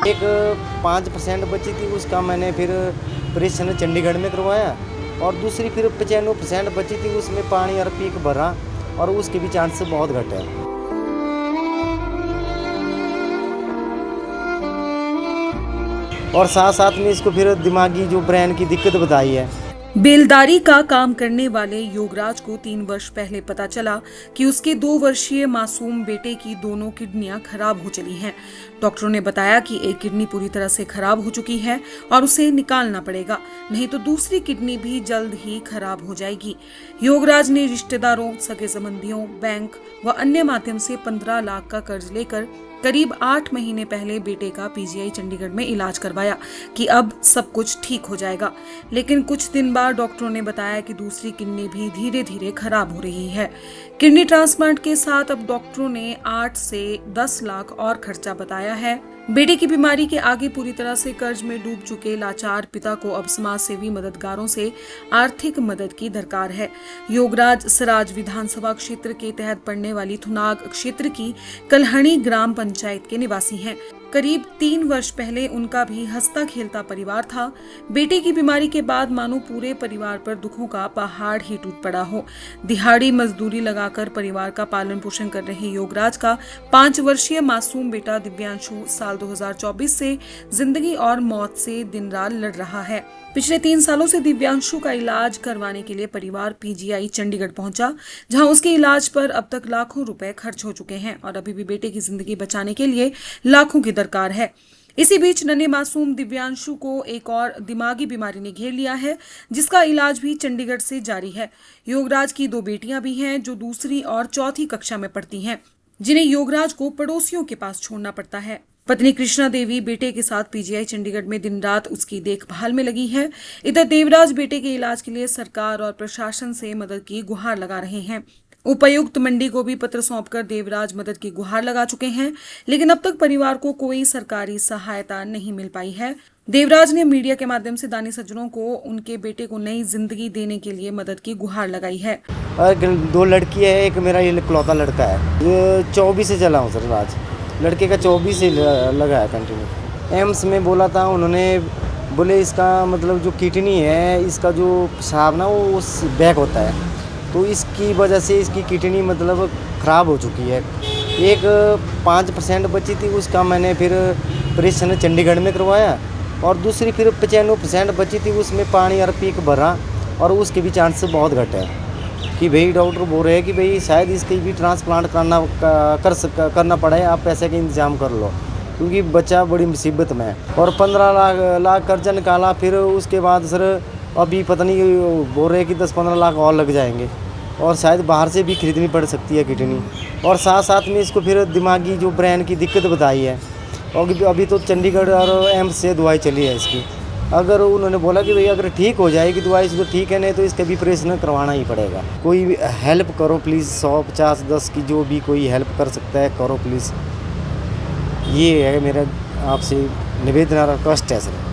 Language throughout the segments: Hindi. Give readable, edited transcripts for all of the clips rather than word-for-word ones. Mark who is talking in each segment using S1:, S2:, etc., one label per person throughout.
S1: एक 5% बची थी, उसका मैंने फिर ऑपरेशन चंडीगढ़ में करवाया और दूसरी फिर 95% बची थी, उसमें पानी और पीक भरा और उसके भी चांस बहुत घटे हैं। और साथ साथ में इसको फिर दिमागी जो ब्रेन की दिक्कत बताई है।
S2: बेलदारी का काम करने वाले योगराज को 3 वर्ष पहले पता चला कि उसके 2 वर्षीय मासूम बेटे की दोनों किडनियां खराब हो चली हैं। डॉक्टरों ने बताया कि एक किडनी पूरी तरह से खराब हो चुकी है और उसे निकालना पड़ेगा, नहीं तो दूसरी किडनी भी जल्द ही खराब हो जाएगी। योगराज ने रिश्तेदारों, सगे संबंधियों, बैंक व अन्य माध्यम से 15 लाख का कर्ज लेकर करीब 8 महीने पहले बेटे का पीजीआई चंडीगढ़ में इलाज करवाया कि अब सब कुछ ठीक हो जाएगा। लेकिन कुछ दिन बाद डॉक्टरों ने बताया कि दूसरी किडनी भी धीरे धीरे खराब हो रही है। किडनी ट्रांसप्लांट के साथ अब डॉक्टरों ने 8 से 10 लाख और खर्चा बताया है। बेटे की बीमारी के आगे पूरी तरह से कर्ज में डूब चुके लाचार पिता को अब समाज सेवी मददगारों से आर्थिक मदद की दरकार है। योगराज सराज विधानसभा क्षेत्र के तहत पड़ने वाली थुनाग क्षेत्र की कलहणी ग्राम पंचायत के निवासी हैं। करीब 3 वर्ष पहले उनका भी हंसता खेलता परिवार था। बेटे की बीमारी के बाद मानो पूरे परिवार पर दुखों का पहाड़ ही टूट पड़ा हो। दिहाड़ी मजदूरी लगाकर परिवार का पालन पोषण कर रहे योगराज का 5 वर्षीय मासूम बेटा दिव्यांशु साल 2024 से जिंदगी और मौत से दिन रात लड़ रहा है। पिछले 3 सालों से दिव्यांशु का इलाज करवाने के लिए परिवार पीजीआई चंडीगढ़ पहुंचा, जहां उसके इलाज पर अब तक लाखों रुपए खर्च हो चुके हैं और अभी भी बेटे की जिंदगी बचाने के लिए लाखों की दरकार है। इसी बीच नन्हे मासूम दिव्यांशु को एक और दिमागी बीमारी ने घेर लिया है, जिसका इलाज भी चंडीगढ़ से जारी है। योगराज की 2 बेटियां भी हैं जो दूसरी और चौथी कक्षा में पढ़ती हैं, जिन्हें योगराज को पड़ोसियों के पास छोड़ना पड़ता है। पत्नी कृष्णा देवी बेटे के साथ पीजीआई चंडीगढ़ में दिन रात उसकी देखभाल में लगी है। इधर देवराज बेटे के इलाज के लिए सरकार और प्रशासन से मदद की गुहार लगा रहे हैं। उपायुक्त मंडी को भी पत्र सौंपकर देवराज मदद की गुहार लगा चुके हैं, लेकिन अब तक परिवार को कोई सरकारी सहायता नहीं मिल पाई है। देवराज ने मीडिया के माध्यम से दानी सज्जनों को उनके बेटे को नई जिंदगी देने के लिए मदद की गुहार लगाई है।
S1: और 2 लड़की है, एक मेरा ये इकलौता लड़का है। ये 24 से चला हूँ सर आज। लड़के का 24 से लगा है कंटिन्यू। एम्स में बोला था उन्होंने, बोले इसका मतलब जो किडनी है, इसका जो पेशाब ना वो बैक होता है, तो इसकी वजह से इसकी किडनी मतलब ख़राब हो चुकी है। एक 5% बची थी, उसका मैंने फिर ऑपरेशन चंडीगढ़ में करवाया और दूसरी फिर 95% बची थी, उसमें पानी और पीक भरा और उसके भी चांस बहुत घटे हैं कि भाई डॉक्टर बोल रहे हैं कि भाई शायद इसकी भी ट्रांसप्लांट करना पड़े, आप पैसे का इंतजाम कर लो क्योंकि बच्चा बड़ी मुसीबत में है। और 15 लाख कर्जा निकाला, फिर उसके बाद सर अभी पता नहीं बोल रहे हैं कि 10-15 लाख और लग जाएंगे और शायद बाहर से भी खरीदनी पड़ सकती है किडनी। और साथ साथ में इसको फिर दिमागी जो ब्रेन की दिक्कत बताई है और अभी तो चंडीगढ़ और एम्स से दवाई चली है इसकी। अगर उन्होंने बोला कि भाई अगर ठीक हो जाएगी दवाई से तो ठीक है, नहीं तो इसका भी ऑपरेशन करवाना ही पड़ेगा। कोई हेल्प करो प्लीज़, 100, 50, 10 की जो भी कोई हेल्प कर सकता है करो प्लीज़। ये है मेरा आपसे निवेदन और रिक्वेस्ट है सर।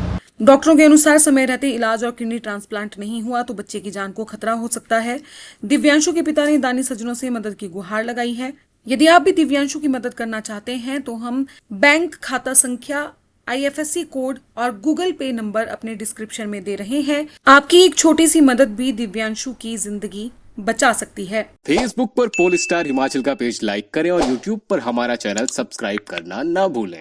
S2: डॉक्टरों के अनुसार समय रहते इलाज और किडनी ट्रांसप्लांट नहीं हुआ तो बच्चे की जान को खतरा हो सकता है। दिव्यांशु के पिता ने दानी सज्जनों से मदद की गुहार लगाई है। यदि आप भी दिव्यांशु की मदद करना चाहते हैं तो हम बैंक खाता संख्या, IFSC कोड और गूगल पे नंबर अपने डिस्क्रिप्शन में दे रहे हैं। आपकी एक छोटी सी मदद भी दिव्यांशु की जिंदगी बचा सकती है।
S3: फेसबुक पर पोल स्टार हिमाचल का पेज लाइक करें और यूट्यूब पर हमारा चैनल सब्सक्राइब करना ना भूलें।